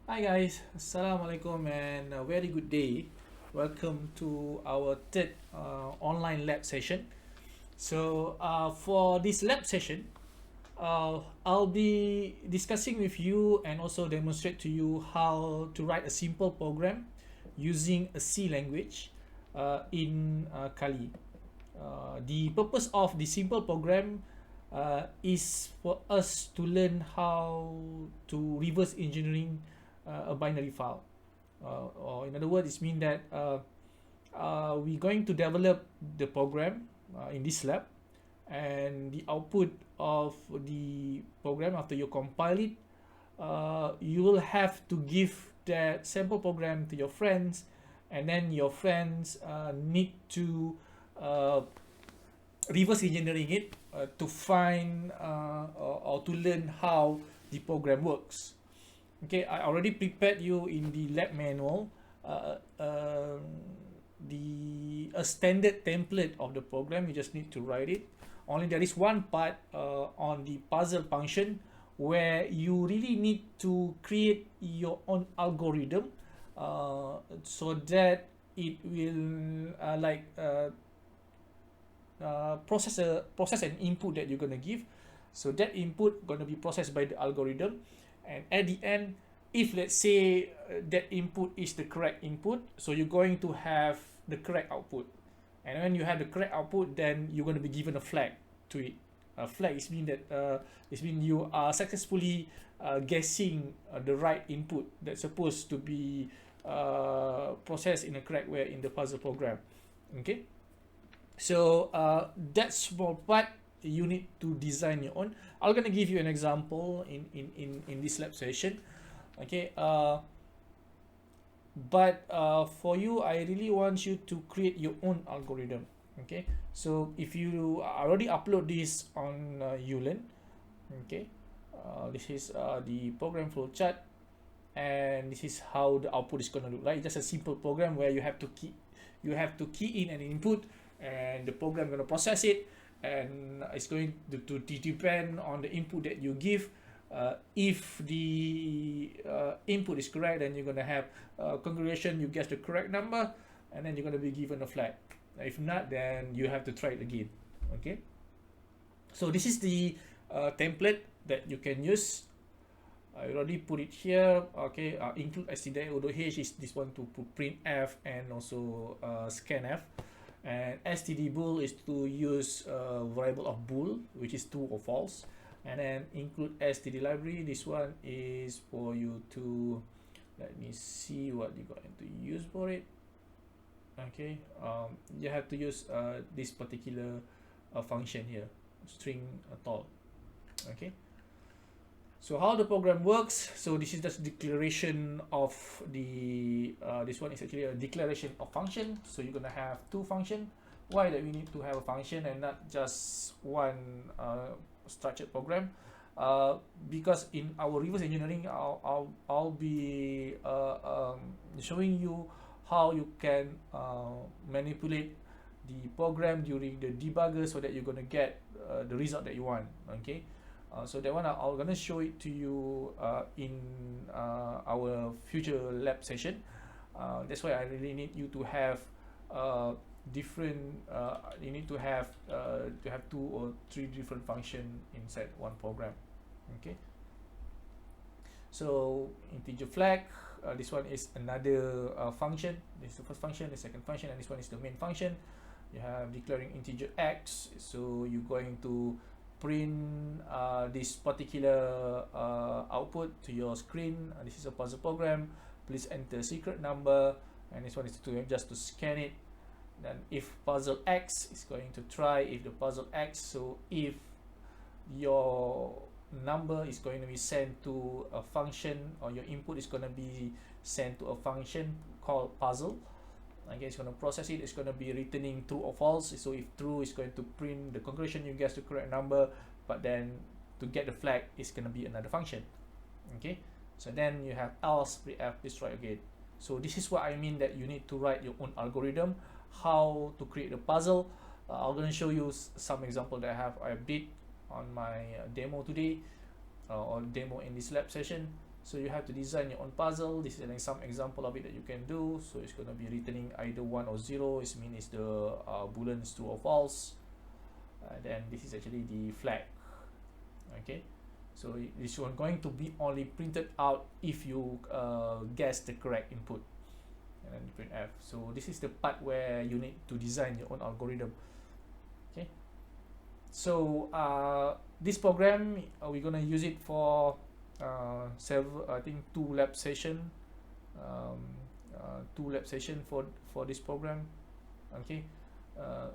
Hi guys, Assalamualaikum and a very good day. Welcome to our third online lab session. For this lab session, I'll be discussing with you and also demonstrate to you how to write a simple program using a C language in Kali. The purpose of the simple program is for us to learn how to reverse engineering a binary file. Or in other words, it means that we're going to develop the program in this lab, and the output of the program after you compile it, you will have to give that sample program to your friends, and then your friends need to uh, reverse engineering it to find or to learn how the program works. Okay, I already prepared you in the lab manual the a standard template of the program. You just need to write it. Only there is one part on the puzzle function where you really need to create your own algorithm so that it will process an input that you're gonna give. So that input gonna be processed by the algorithm, and at the end, if let's say that input is the correct input, so you're going to have the correct output. And when you have the correct output, then you're going to be given a flag to it. A flag is mean that it's mean you are successfully guessing the right input that's supposed to be processed in a correct way in the puzzle program. Okay, so that small part you need to design your own. I'm gonna give you an example in this lab session. Okay, but for you, I really want you to create your own algorithm. Okay, so if you already upload this on ulearn, okay, this is the program flow chart, and this is how the output is gonna look like. Just a simple program where you have to key in an input, and the program gonna process it, and it's going to depend on the input that you give. If the input is correct, then you're gonna have congregation, you guess the correct number, and then you're gonna be given a flag. If not, then you have to try it again. Okay, so this is the template that you can use. I already put it here. Okay, include stdio.h is this one to print f and also scanf, and std bool is to use variable of bool, which is true or false, and then include std library. This one is for you to, let me see what you're going to use for it. Okay, you have to use this particular function here, string tall. Okay, so how the program works, so this is just declaration of the this one is actually a declaration of function. So you're gonna have two function. Why that we need to have a function and not just one structured program? Because in our reverse engineering, I'll be showing you how you can manipulate the program during the debugger so that you're gonna get the result that you want. Okay, so that one I'm gonna show it to you in our future lab session. That's why I really need you to have different. You need to have 2 or 3 different function inside one program. Okay. So integer flag. This one is another function. This is the first function, the second function, and this one is the main function. You have declaring integer x. So you're going to print this particular output to your screen. This is a puzzle program. Please enter secret number, and this one is to just to scan it. Then if puzzle x is going to try if the puzzle x, so if your number is going to be sent to a function, or your input is going to be sent to a function called puzzle. Okay, it's going to process it. It's going to be returning true or false. So if true, it's going to print the congregation, you guess the correct number, but then to get the flag, it's going to be another function. Okay, so then you have else, pref, destroy again. So this is what I mean that you need to write your own algorithm, how to create a puzzle. I'm going to show you some example that I did on my demo today, or demo in this lab session. So you have to design your own puzzle. This is some example of it that you can do. So it's going to be returning either 1 or 0. It means the boolean is true or false. Then this is actually the flag. Okay, so this one going to be only printed out if you guess the correct input, and then print F. So this is the part where you need to design your own algorithm. Okay, so this program we're gonna use it for several, I think 2 lab session, 2 lab session for this program. Okay,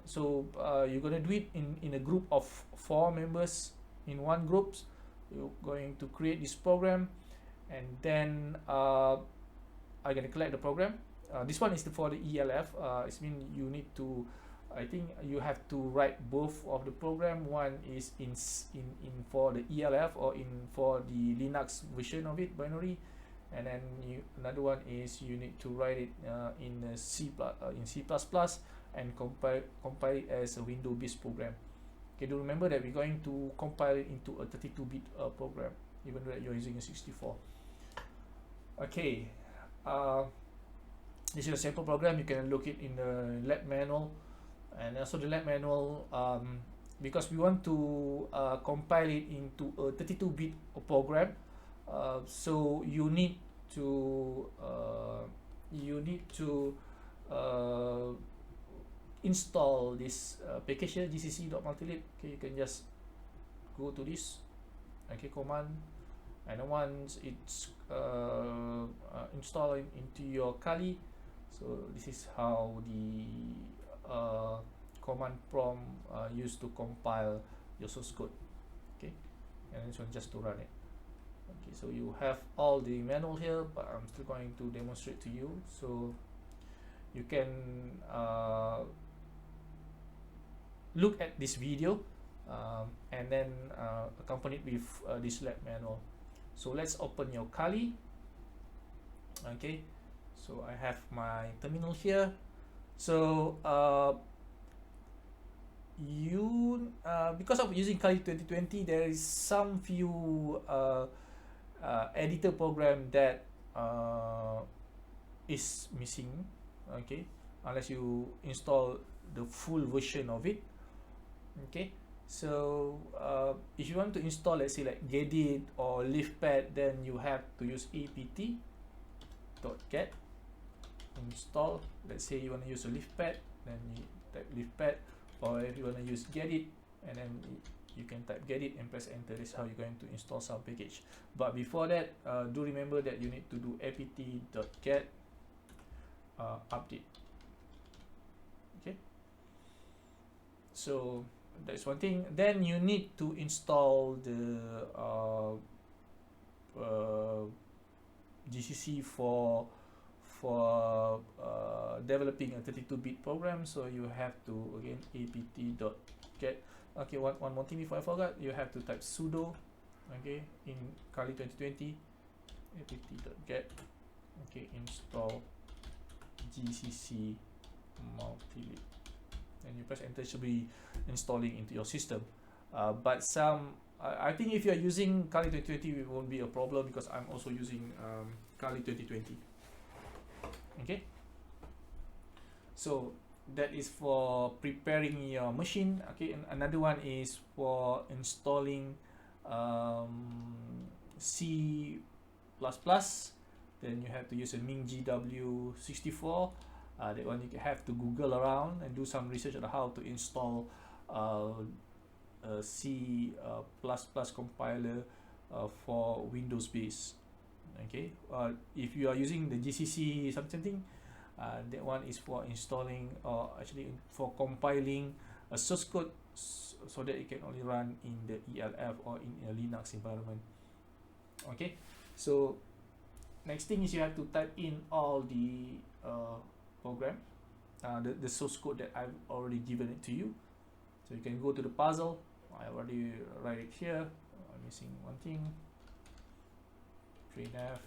so you're gonna do it in a group of 4 members. In one group, you're going to create this program, and then I'm gonna collect the program. This one is for the ELF. It means you need to, I think you have to write both of the program. One is in for the ELF, or for the Linux version of it, binary, and then another one is you need to write it in C++, and compile it as a Windows-based program. Okay, do remember that we're going to compile it into a 32-bit program, even though you're using a 64. Okay, this is a sample program. You can look it in the lab manual, and also the lab manual, because we want to compile it into a 32-bit program. So you need to install this package here, gcc.multilib. Okay, you can just go to this, okay, command, and once it's installed into your Kali, so this is how the command prompt used to compile your source code. Okay, and this one just to run it. Okay, so you have all the manual here, but I'm still going to demonstrate to you, so you can look at this video and then accompany it with this lab manual. So let's open your Kali. Okay, so I have my terminal here. So because of using Kali 2020, there is some few editor program that is missing. Okay, unless you install the full version of it. Okay, so if you want to install, let's say like Gedit or LeafPad, then you have to use apt.get install. Let's say you want to use a LeafPad, then you type LeafPad, or if you want to use Gedit, and then you can type Gedit and press enter. This is how you're going to install some package. But before that, do remember that you need to do apt.get update. Okay, so that's one thing. Then you need to install the GCC for developing a 32-bit program. So you have to, again, apt.get. Okay, one more thing before I forgot, you have to type sudo, okay, in Kali 2020, apt.get, okay, install GCC multilib, and you press enter. It should be installing into your system. But I think if you are using Kali 2020, it won't be a problem, because I'm also using Kali 2020. Okay, so that is for preparing your machine. Okay, and another one is for installing C++. Then you have to use a MinGW64. That one you have to Google around and do some research on how to install C++ compiler for Windows base. Okay, if you are using the GCC something, that one is for installing, or actually for compiling a source code so that it can only run in the ELF or in a Linux environment. Okay, so next thing is you have to type in all the program, the source code that I've already given it to you. So you can go to the puzzle. I already write it here. I'm missing one thing. Printf.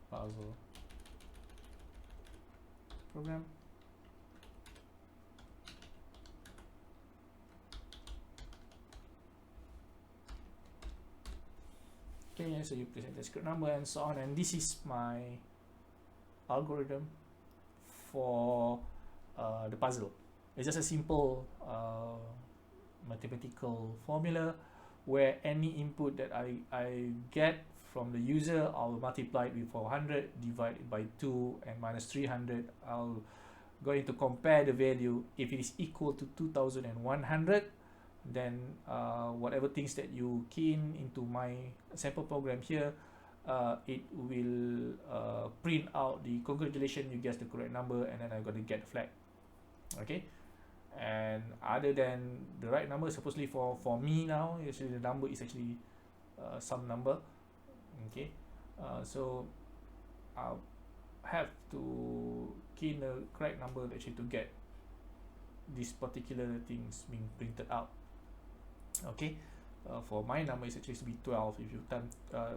Puzzle program. Okay, so you present the script number and so on, and this is my algorithm for the puzzle. It's just a simple mathematical formula where any input that I get from the user, I'll multiply it with 400, divide it by 2, and minus 300. I'll going to compare the value. If it is equal to 2100, then whatever things that you key in into my sample program here, it will print out the congratulations, you guessed the correct number, and then I'm going to get the flag. Okay, and other than the right number, supposedly for me now, actually the number is actually some number. Okay, so I'll have to key in the correct number actually to get these particular things being printed out. Okay, for my number is actually to be 12. If you time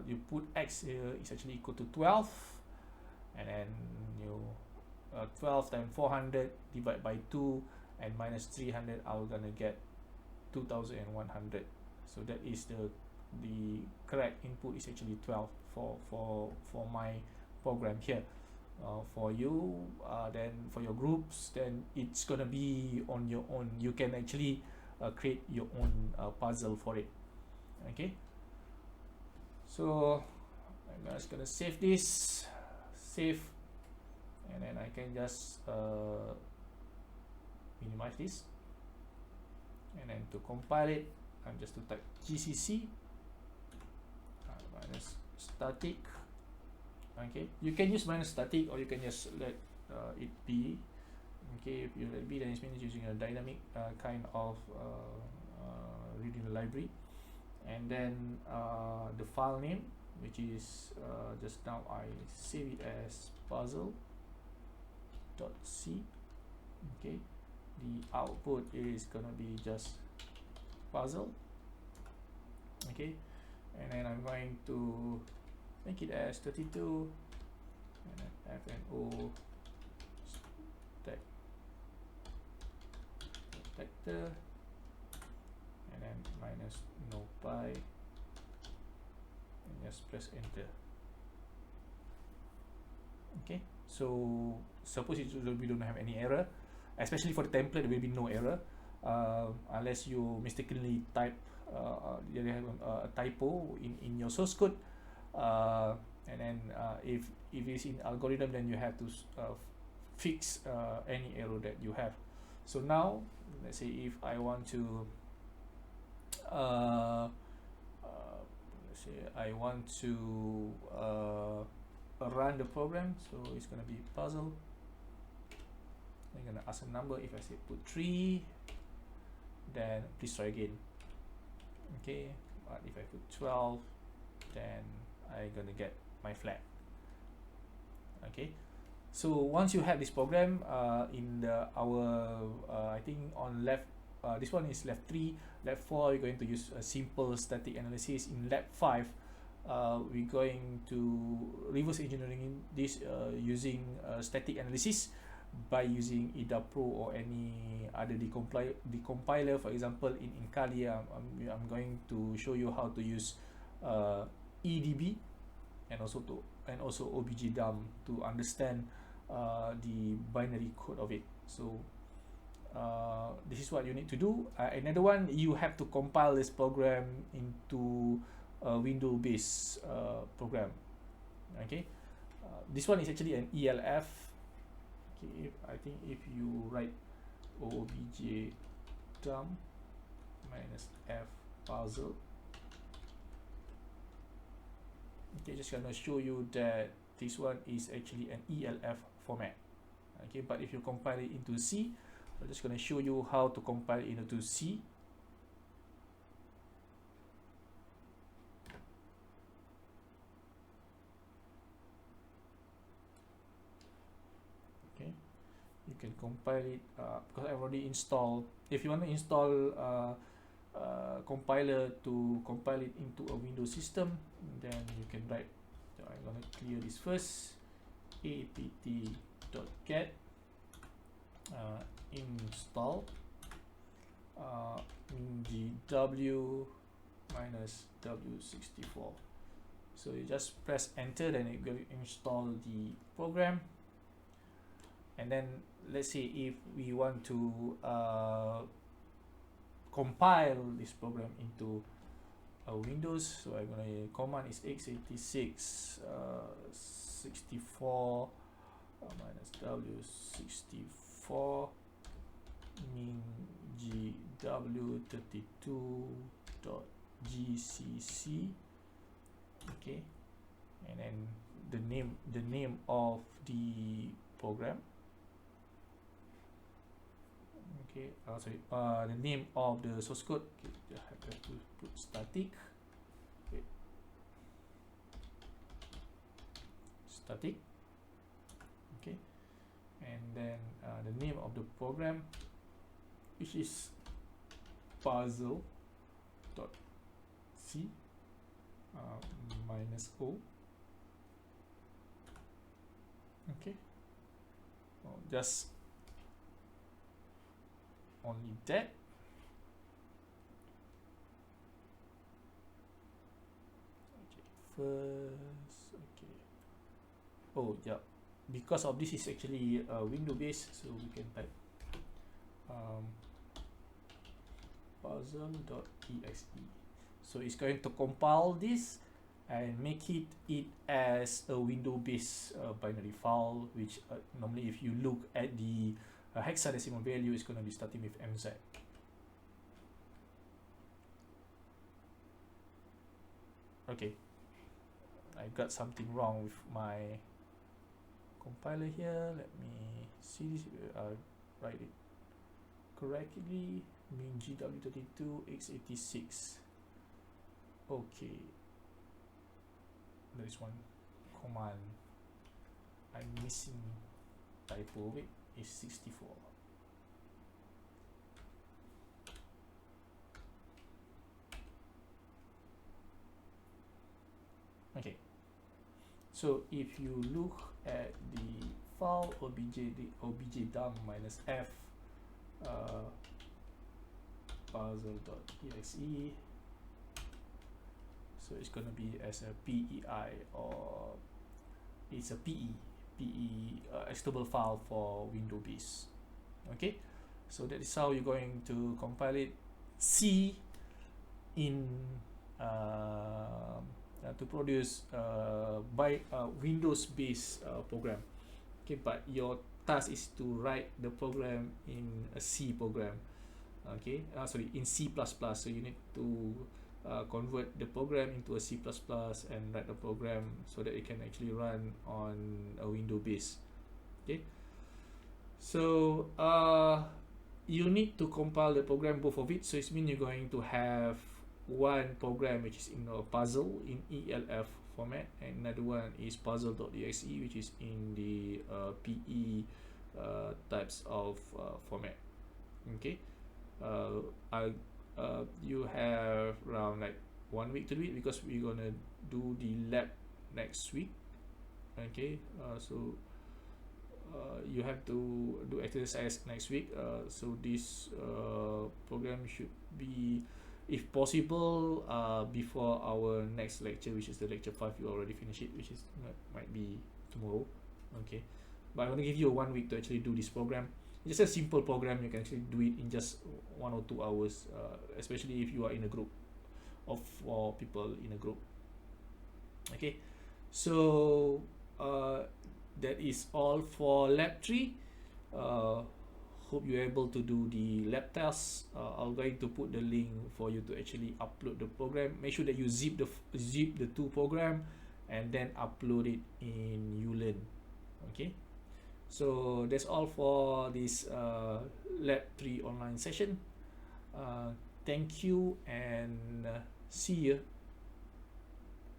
you put x here, it's actually equal to 12, and then you 12 times 400 divide by 2 and minus 300, I'm gonna get 2100. So that is the correct input is actually 12 for my program here. For you, then for your groups, then it's gonna be on your own. You can actually create your own puzzle for it. Okay, so I'm just gonna save this, and then I can just minimize this, and then to compile it, I'm just to type GCC minus static. Okay, you can use minus static, or you can just let it be. Okay, if you let it be, then it means using a dynamic kind of reading the library, and then the file name, which is just now I save it as puzzle.c. Okay, the output is gonna be just puzzle. Okay, and then I'm going to make it as 32, and then FNO stack detector, and then minus NoPy, and just press enter. Okay, so suppose we don't have any error, especially for the template, there will be no error unless you mistakenly type you have a typo in your source code, and then if it's in algorithm, then you have to fix any error that you have. So now let's say if I want to let's say I want to run the program, so it's gonna be puzzle. I'm gonna ask a number. If I say put 3, then please try again. Okay, but if I put 12, then I'm gonna get my flag. Okay, so once you have this program in our I think on lab, this one is lab 3. Lab 4, you're going to use a simple static analysis. In lab 5, we're going to reverse engineering this using static analysis by using EDA Pro or any other decompiler. For example, in Kali, I'm going to show you how to use EDB and also OBJDAM to understand the binary code of it. So this is what you need to do. Another one, you have to compile this program into a Windows-based program. Okay, this one is actually an ELF. Okay, I think if you write OBJDAM minus F puzzle, okay, just gonna show you that this one is actually an ELF format. Okay, but if you compile it into C, I'm just gonna show you how to compile it into C. Okay, you can compile it because I've already installed. If you want to install compiler to compile it into a Windows system, then you can write. So I'm gonna clear this first. apt.get install gw minus w64. So you just press enter, then it will install the program. And then let's say if we want to compile this program into Windows, so I'm gonna command is x86 64 minus w64 min gw32.gcc. Okay, and then the name of the program. Okay, sorry, the name of the source code. Okay, I have to put static. Okay. Static. Okay, and then the name of the program, which is puzzle.c minus o. Okay, just only that. Okay, first, okay. Oh yeah, because of this is actually window based, so we can type puzzle.exe. So it's going to compile this and make it as a window based binary file, which normally if you look at the hexadecimal value, is going to be starting with MZ. Okay, I got something wrong with my compiler here. Let me see this. Write it correctly. Min GW32 x86. Okay, there is one command I'm missing. Typo. Wait, is 64. Okay, so if you look at the file objdump minus f puzzle.exe, so it's going to be as a PEI, or it's a PE executable file for window base. Okay, so that is how you're going to compile it. C in to produce by Windows based program. Okay, but your task is to write the program in a C program. Okay, sorry, in C++. So you need to convert the program into a C++ and write the program so that it can actually run on a window base. Okay, so you need to compile the program, both of it. So it means you're going to have one program which is in a puzzle in ELF format, and another one is puzzle.exe, which is in the PE types of format. Okay, you have around like 1 week to do it, because we're gonna do the lab next week. Okay, so you have to do exercise next week. So this program should be, if possible, before our next lecture, which is the lecture 5. You already finish it, which is might be tomorrow. Okay, but I'm going to give you 1 week to actually do this program. It's just a simple program. You can actually do it in just 1 or 2 hours, especially if you are in a group of 4 people in a group. Okay, so that is all for lab 3. Hope you're able to do the lab test. I'm going to put the link for you to actually upload the program. Make sure that you zip the 2 program and then upload it in ulearn. Okay, so that's all for this lab 3 online session. Thank you, and see you.